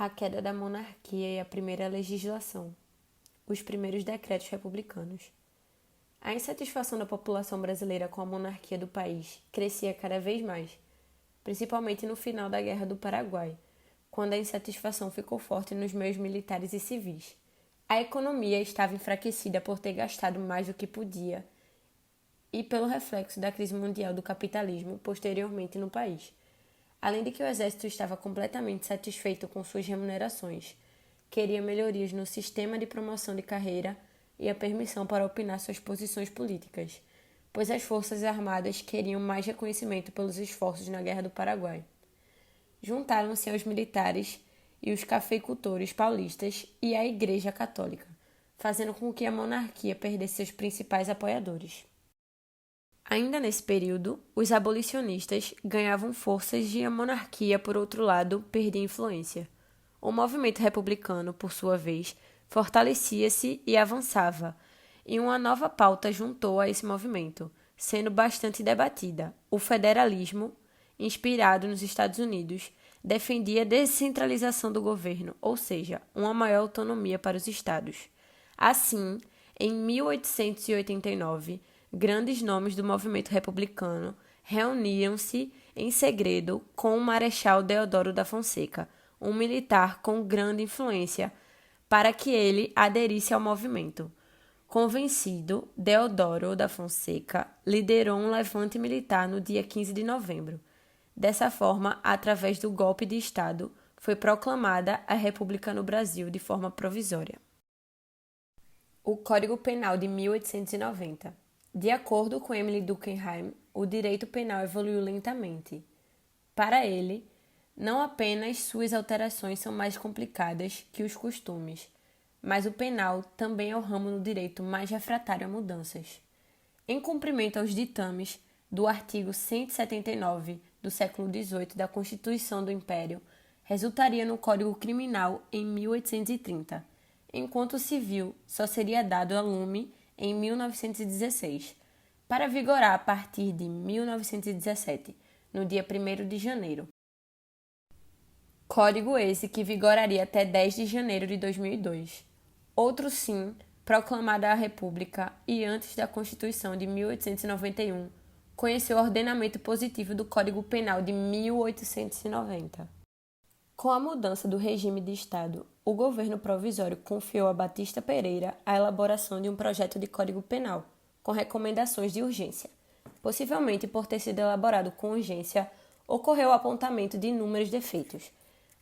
A queda da monarquia e a primeira legislação. Os primeiros decretos republicanos. A insatisfação da população brasileira com a monarquia do país crescia cada vez mais, principalmente no final da Guerra do Paraguai, quando a insatisfação ficou forte nos meios militares e civis. A economia estava enfraquecida por ter gastado mais do que podia e pelo reflexo da crise mundial do capitalismo posteriormente no país. Além de que o exército estava completamente satisfeito com suas remunerações, queria melhorias no sistema de promoção de carreira e a permissão para opinar suas posições políticas, pois as forças armadas queriam mais reconhecimento pelos esforços na Guerra do Paraguai. Juntaram-se aos militares e os cafeicultores paulistas e a Igreja Católica, fazendo com que a monarquia perdesse seus principais apoiadores. Ainda nesse período, os abolicionistas ganhavam forças e a monarquia, por outro lado, perdia influência. O movimento republicano, por sua vez, fortalecia-se e avançava, e uma nova pauta juntou a esse movimento, sendo bastante debatida. O federalismo, inspirado nos Estados Unidos, defendia a descentralização do governo, ou seja, uma maior autonomia para os estados. Assim, em 1889, grandes nomes do movimento republicano reuniam-se em segredo com o Marechal Deodoro da Fonseca, um militar com grande influência, para que ele aderisse ao movimento. Convencido, Deodoro da Fonseca liderou um levante militar no dia 15 de novembro. Dessa forma, através do golpe de Estado, foi proclamada a República no Brasil de forma provisória. O Código Penal de 1890. De acordo com Emily Durkheim, o direito penal evoluiu lentamente. Para ele, não apenas suas alterações são mais complicadas que os costumes, mas o penal também é o ramo do direito mais refratário a mudanças. Em cumprimento aos ditames do artigo 179 do século XVIII da Constituição do Império, resultaria no Código Criminal em 1830, enquanto o civil só seria dado a lume em 1916, para vigorar a partir de 1917, no dia 1º de janeiro. Código esse que vigoraria até 10 de janeiro de 2002. Outro sim, proclamada a República e antes da Constituição de 1891, conheceu o ordenamento positivo do Código Penal de 1890. Com a mudança do regime de Estado, o governo provisório confiou a Batista Pereira a elaboração de um projeto de Código Penal, com recomendações de urgência. Possivelmente por ter sido elaborado com urgência, ocorreu o apontamento de inúmeros defeitos.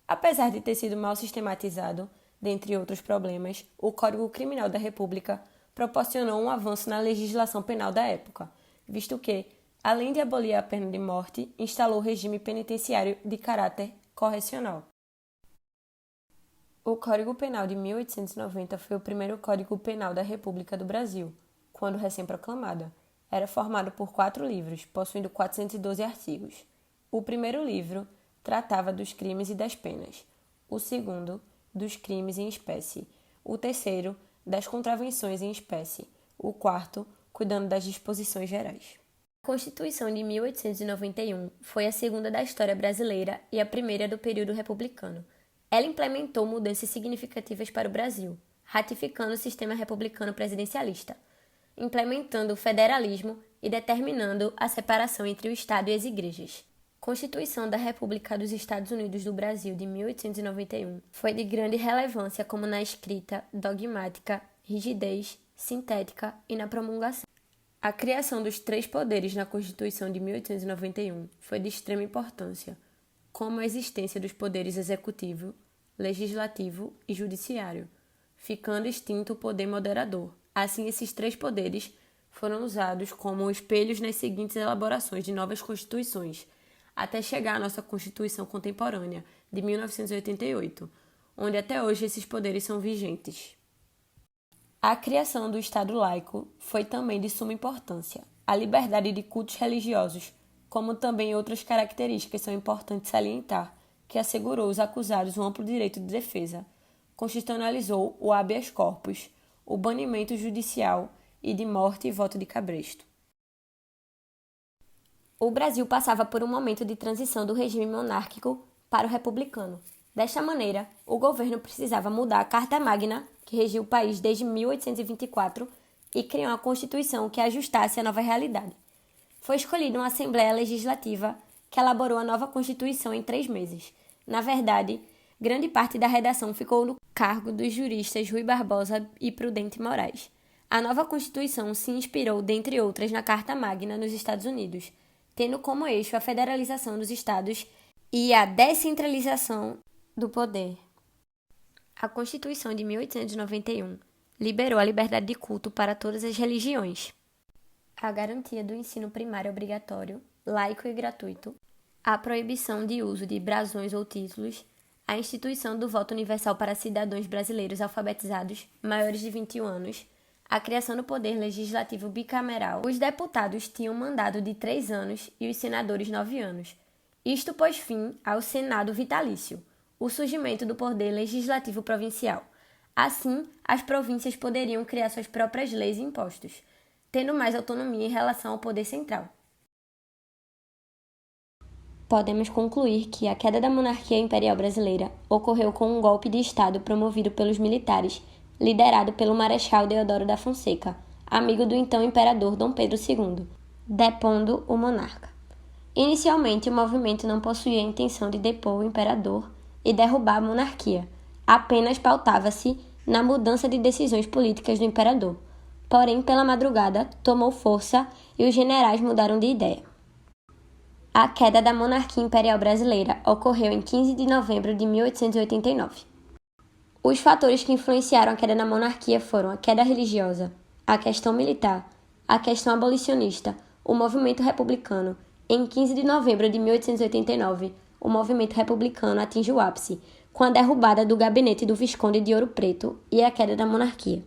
Apesar de ter sido mal sistematizado, dentre outros problemas, o Código Criminal da República proporcionou um avanço na legislação penal da época, visto que, além de abolir a pena de morte, instalou o regime penitenciário de caráter correcional. O Código Penal de 1890 foi o primeiro Código Penal da República do Brasil, quando recém-proclamada. Era formado por 4 livros, possuindo 412 artigos. O primeiro livro tratava dos crimes e das penas. O segundo, dos crimes em espécie. O terceiro, das contravenções em espécie. O quarto, cuidando das disposições gerais. A Constituição de 1891 foi a segunda da história brasileira e a primeira do período republicano. Ela implementou mudanças significativas para o Brasil, ratificando o sistema republicano presidencialista, implementando o federalismo e determinando a separação entre o Estado e as igrejas. Constituição da República dos Estados Unidos do Brasil de 1891 foi de grande relevância como na escrita, dogmática, rigidez, sintética e na promulgação. A criação dos 3 poderes na Constituição de 1891 foi de extrema importância, como a existência dos poderes executivo, legislativo e judiciário, ficando extinto o poder moderador. Assim, esses 3 poderes foram usados como espelhos nas seguintes elaborações de novas constituições, até chegar à nossa Constituição contemporânea, de 1988, onde até hoje esses poderes são vigentes. A criação do Estado laico foi também de suma importância. A liberdade de cultos religiosos, como também outras características são importantes salientar, que assegurou aos acusados um amplo direito de defesa, constitucionalizou o habeas corpus, o banimento judicial e de morte e voto de cabresto. O Brasil passava por um momento de transição do regime monárquico para o republicano. Desta maneira, o governo precisava mudar a Carta Magna, que regia o país desde 1824, e criar uma Constituição que ajustasse a nova realidade. Foi escolhida uma Assembleia Legislativa que elaborou a nova Constituição em 3 meses. Na verdade, grande parte da redação ficou no cargo dos juristas Rui Barbosa e Prudente Moraes. A nova Constituição se inspirou, dentre outras, na Carta Magna nos Estados Unidos, tendo como eixo a federalização dos estados e a descentralização do poder. A Constituição de 1891 liberou a liberdade de culto para todas as religiões, a garantia do ensino primário obrigatório, laico e gratuito, a proibição de uso de brasões ou títulos, a instituição do voto universal para cidadãos brasileiros alfabetizados maiores de 21 anos, a criação do poder legislativo bicameral. Os deputados tinham um mandato de 3 anos e os senadores 9 anos. Isto pôs fim ao Senado vitalício, o surgimento do poder legislativo provincial. Assim, as províncias poderiam criar suas próprias leis e impostos, tendo mais autonomia em relação ao poder central. Podemos concluir que a queda da monarquia imperial brasileira ocorreu com um golpe de Estado promovido pelos militares, liderado pelo Marechal Deodoro da Fonseca, amigo do então imperador Dom Pedro II, depondo o monarca. Inicialmente, o movimento não possuía a intenção de depor o imperador e derrubar a monarquia, apenas pautava-se na mudança de decisões políticas do imperador. Porém, pela madrugada, tomou força e os generais mudaram de ideia. A queda da monarquia imperial brasileira ocorreu em 15 de novembro de 1889. Os fatores que influenciaram a queda da monarquia foram a queda religiosa, a questão militar, a questão abolicionista, o movimento republicano. Em 15 de novembro de 1889, o movimento republicano atinge o ápice, com a derrubada do gabinete do Visconde de Ouro Preto e a queda da monarquia.